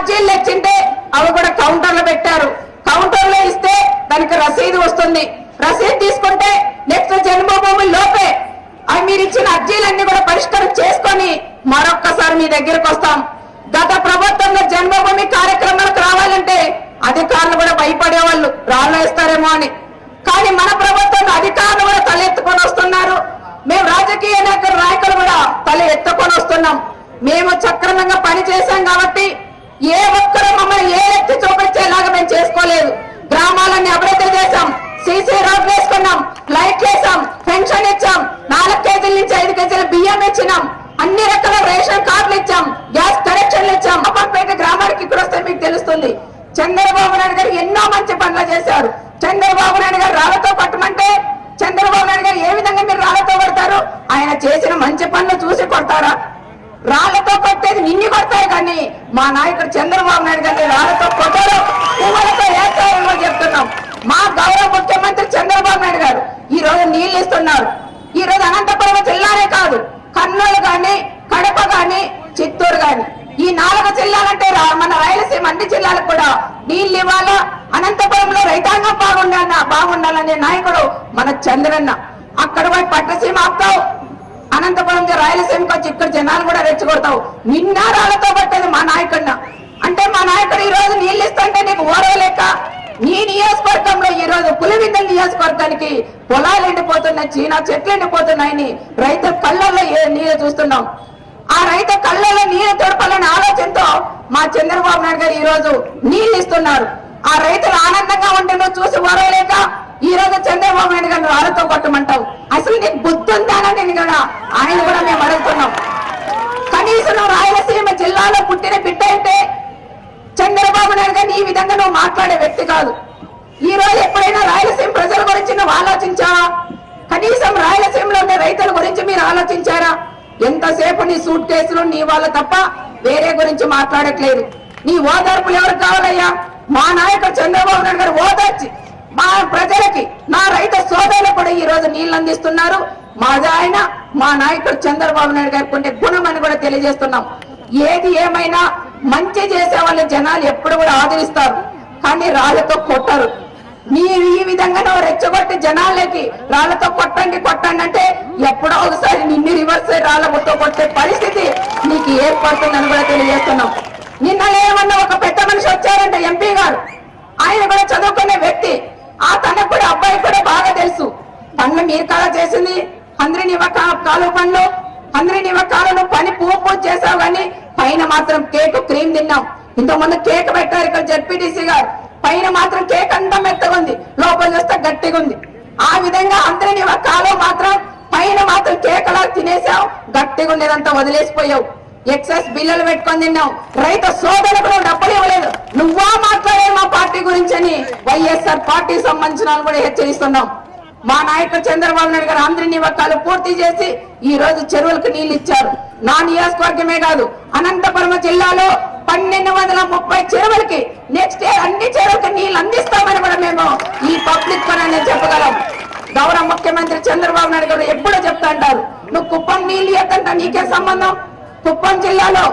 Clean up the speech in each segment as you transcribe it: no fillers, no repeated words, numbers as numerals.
అర్జీలు తెచ్చింటే అవి కూడా కౌంటర్లో పెట్టారు. కౌంటర్లో ఇస్తే దానికి రసీదు వస్తుంది. రసీదు తీసుకుంటే నెక్స్ట్ జన్మభూమి లోపే అవి మీరు ఇచ్చిన అర్జీలన్నీ కూడా పరిష్కారం చేసుకొని మరొక్కసారి మీ దగ్గరకు వస్తాం. గత ప్రభుత్వంలో జన్మభూమి కార్యక్రమాలకు రావాలంటే అధికారులు కూడా భయపడేవాళ్ళు, రాళ్ళు వేస్తారేమో అని. కానీ మన ప్రభుత్వంలో అధికారులు కూడా తల ఎత్తుకొని వస్తున్నారు. మేము రాజకీయ నాయకులు కూడా తల ఎత్తుకొని వస్తున్నాం. మేము సక్రమంగా పనిచేశాం కాబట్టి ఏ ఒక్కరూ మమ్మల్ని ఏ ఎత్తి చూపించేలాగా మేము చేసుకోలేదు. గ్రామాలన్నీ అభివృద్ధి చేశాం, సీసీ రోడ్లు వేసుకున్నాం, లైట్లు వేసాం, పెన్షన్ ఇచ్చాం, 4 కేజీల నుంచి 5 కేజీల బియ్యం ఇచ్చినాం, అన్ని రకాల రేషన్ కార్డులు ఇచ్చాం, గ్యాస్ కనెక్షన్లు ఇచ్చాం. అప్పంపేట గ్రామానికి ఇక్కడ వస్తే మీకు తెలుస్తుంది. చంద్రబాబు నాయుడు గారు ఎన్నో మంచి పనులు చేశారు. చంద్రబాబు నాయుడు గారు రాళ్లతో కొట్టమంటే చంద్రబాబు నాయుడు గారు ఏ విధంగా మీరు రాళ్లతో కొడతారు? ఆయన చేసిన మంచి పనులు చూసి కొడతారా? రాళ్లతో కొట్టేది నిన్ను కొడతారు, కానీ మా నాయకుడు చంద్రబాబు నాయుడు గారిని రాళ్లతో కొట్టారు, పువ్వులతో వేస్తారని చెప్తున్నాం. మా గౌరవ ముఖ్యమంత్రి చంద్రబాబు నాయుడు గారు ఈ రోజు నీళ్లు ఇస్తున్నారు. ఈ రోజు అనంతపురం జిల్లానే కాదు, కర్నూలు గాని, కడప గాని, చిత్తూరు గాని, ఈ 4 జిల్లాలంటే మన రాయలసీమ అన్ని జిల్లాలకు కూడా నీళ్లు ఇవ్వాలా. అనంతపురంలో రైతాంగం బాగుండాలనే నాయకుడు మన చంద్రన్న. అక్కడ పోయి పట్టసీమ ఆపుతావు, అనంతపురం రాయలసీమకి వచ్చి ఇక్కడ జనాలు కూడా రెచ్చగొడతావు. నిన్న రాళ్లతో పట్టేది మా నాయకుడిన. అంటే మా నాయకుడు ఈ రోజు నీళ్లు ఇస్తుంటే నీకు ఓరవలేక నీ నియోజకవర్గంలో ఈ రోజు పులివెందుల నియోజకవర్గానికి పొలాలు ఎండిపోతున్నాయి, చీనా చెట్లు ఎండిపోతున్నాయని రైతు కళ్ళల్లో నీళ్ళు చూస్తున్నాం. ఆ రైతు కళ్ళల్లో నీళ్లు తొడపాలనే ఆలోచనతో మా చంద్రబాబు నాయుడు గారు ఈ రోజు నీళ్లు ఇస్తున్నారు. ఆ రైతులు ఆనందంగా ఉంటే నువ్వు చూసి ఓరవలేక ఈ రోజు చంద్రబాబు నాయుడు గారిని వాళ్ళతో కొట్టమంటావు. అసలు నీకు బుద్ధి ఉందానని కూడా ఆయన కూడా మేము అడుగుతున్నాం. కనీసం నువ్వు రాయలసీమ జిల్లాలో పుట్టిన బిడ్డ అంటే చంద్రబాబు నాయుడు గారిని ఈ విధంగా నువ్వు మాట్లాడే వ్యక్తి కాదు. ఈ రోజు ఎప్పుడైనా రాయలసీమ ప్రజల గురించి నువ్వు ఆలోచించావా? కనీసం రాయలసీమలో ఉండే రైతుల గురించి మీరు ఆలోచించారా? ఎంతసేపు నీ సూట్ కేసులు నీ వాళ్ళ తప్ప వేరే గురించి మాట్లాడట్లేదు. నీ ఓదార్పులు ఎవరికి కావాలయ్యా? మా నాయకుడు చంద్రబాబు నాయుడు గారు ఓదార్చి మా ప్రజలకి, నా రైతు సోదరులకు కూడా ఈ రోజు నీళ్లు అందిస్తున్నారు. ఆయన మా నాయకుడు చంద్రబాబు నాయుడు గారికి ఉండే గుణం అని కూడా తెలియజేస్తున్నాం. ఏది ఏమైనా మంచి చేసే వాళ్ళ జనాలు ఎప్పుడు కూడా ఆదరిస్తారు, కానీ రాళ్లతో కొట్టరు. మీరు ఈ విధంగా నువ్వు రెచ్చగొట్టి జనాలకి రాళ్లతో కొట్టండి అంటే ఎప్పుడో ఒకసారి నిన్ను రివర్స్ రాళ్లతో కొట్టే పరిస్థితి నీకు ఏర్పడుతుందని కూడా తెలియజేస్తున్నాం. నిన్న ఏమన్నా ఒక పెద్ద మనిషి వచ్చారంటే ఎంపీ గారు, ఆయన కూడా చదువుకునే వ్యక్తి. ఆ తనకు కూడా అబ్బాయి కూడా బాగా తెలుసు. పనులు మీరు కాదా చేసింది? కాలు పనులు, కాలను పని పూజ చేసావు, కానీ పైన మాత్రం కేక్ క్రీమ్ తిన్నాం. ఇంతకుముందు కేక్ పెట్టారు ఇక్కడ జడ్పీటీసీ గారు, పైన మాత్రం కేక్ అంతా మెత్తగా ఉంది, లోపల చూస్తే గట్టిగా ఉంది. ఆ విధంగా కాలు మాత్రం పైన మాత్రం కేక్ అలా తినేసావు, గట్టిగా ఉండేదంతా వదిలేసిపోయావు. ఎక్సెస్ బిల్లులు పెట్టుకొని తిన్నావు. రైతు సోదరులకు డబ్బులు ఇవ్వలేదు. నువ్వా మాట్లాడే మా పార్టీ గురించి అని వైఎస్ఆర్ పార్టీ సంబంధించిన కూడా హెచ్చరిస్తున్నాం. మా నాయకుడు చంద్రబాబు నాయుడు గారు అందరి నివాకాలు పూర్తి చేసి ఈ రోజు చెరువులకు నీళ్లు ఇచ్చారు. నా నియోజకవర్గమే కాదు, అనంతపురం జిల్లాలో 1230 చెరువులకి నెక్స్ట్ ఇయర్ అన్ని చెరువులకి నీళ్లు అందిస్తామని కూడా మేము ఈ పబ్లిక్ పని చెప్పగలం. గౌరవ ముఖ్యమంత్రి చంద్రబాబు నాయుడు గారు ఎప్పుడో చెప్తా అంటారు, నువ్వు కుప్పం నీళ్లు ఇవ్వకంట నీకే సంబంధం? కుప్పం జిల్లాలో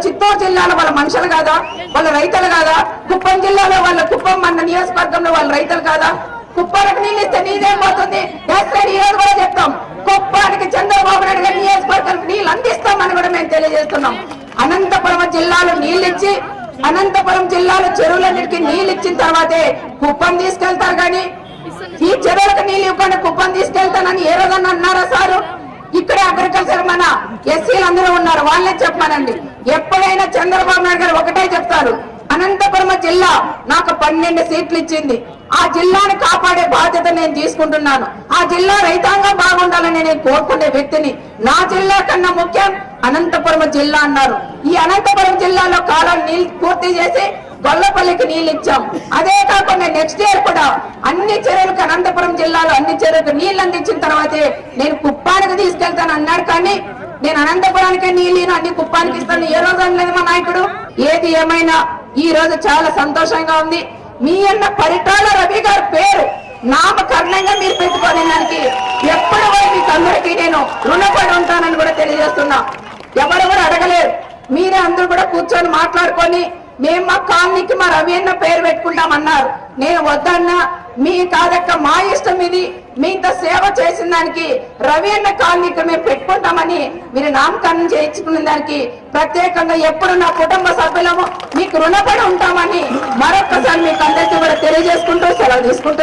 చిత్తూరు జిల్లాలో వాళ్ళ మనుషులు కాదా? వాళ్ళ రైతులు కాదా? కుప్పం జిల్లాలో కుప్పం మన నియోజకవర్గంలో వాళ్ళ రైతులు కాదా? కుప్పానికి నీళ్ళు ఇస్తే నీదేం పోతుంది? ఈ రోజు కూడా చెప్తాం, కుప్పానికి చంద్రబాబు నాయుడు గారి నియోజకవర్గానికి నీళ్ళు అందిస్తామని కూడా మేము తెలియజేస్తున్నాం. అనంతపురం జిల్లాలో నీళ్ళు ఇచ్చి, అనంతపురం జిల్లాలో చెరువులన్నిటికీ నీళ్ళు ఇచ్చిన తర్వాతే కుప్పం తీసుకెళ్తారు, కానీ ఈ చెరువులకు నీళ్ళు ఇవ్వకుండా కుప్పం తీసుకెళ్తానని ఏ రోజన్నా అన్నారా సారు? ఇక్కడే అగ్రికల్చర్ మన ఎస్సీలు అందరూ ఉన్నారు, వాళ్ళే చెప్పానండి. ఎప్పుడైనా చంద్రబాబు నాయుడు గారు ఒకటే చెప్తారు, అనంతపురం జిల్లా నాకు 12 సీట్లు ఇచ్చింది, ఆ జిల్లాను కాపాడే బాధ్యత నేను తీసుకుంటున్నాను, ఆ జిల్లా రైతాంగం బాగుండాలని నేను కోరుకునే వ్యక్తిని, నా జిల్లా కన్నా ముఖ్యం అనంతపురం జిల్లా అన్నారు. ఈ అనంతపురం జిల్లాలో కాలం నీళ్ళు పూర్తి చేసి గొల్లపల్లికి నీళ్ళు ఇచ్చాం. అదే కాకుండా నెక్స్ట్ ఇయర్ కూడా అన్ని చెరువులకు, అనంతపురం జిల్లాలో అన్ని చెరువులకు నీళ్ళు అందించిన తర్వాతే నేను కుప్పానికి తీసుకెళ్తాను అన్నాడు. కానీ నేను అనంతపురానికి నీళ్ళు అన్ని కుప్పానికి ఇస్తాను ఏ రోజు అనలేదు మా నాయకుడు. ఏది ఏమైనా ఈ రోజు చాలా సంతోషంగా ఉంది. మీ అన్న పరిటాల రవి గారి పేరు నామకరణంగా మీరు పెట్టుకోని దానికి ఎప్పుడు మీకు అందరికీ నేను రుణపడి ఉంటానని కూడా తెలియజేస్తున్నా. ఎవరు కూడా అడగలేరు, మీరే అందరూ కూడా కూర్చొని మాట్లాడుకొని మేము మా కాలనీకి మా రవి అన్న పేరు పెట్టుకుంటామన్నారు. నేను వద్దన్నా, మీ కాదక్క మా ఇష్టం ఇది, మీ ఇంత సేవ చేసిన దానికి రవి అన్న కాలనీకి మేము పెట్టుకుంటామని మీరు నామకరణం చేయించుకున్న దానికి ప్రత్యేకంగా ఎప్పుడు నా కుటుంబ సభ్యులము మీకు రుణపడి ఉంటామని మరొక్కసారి మీకు అందరికీ కూడా తెలియజేసుకుంటూ సెలవు తీసుకుంటున్నా.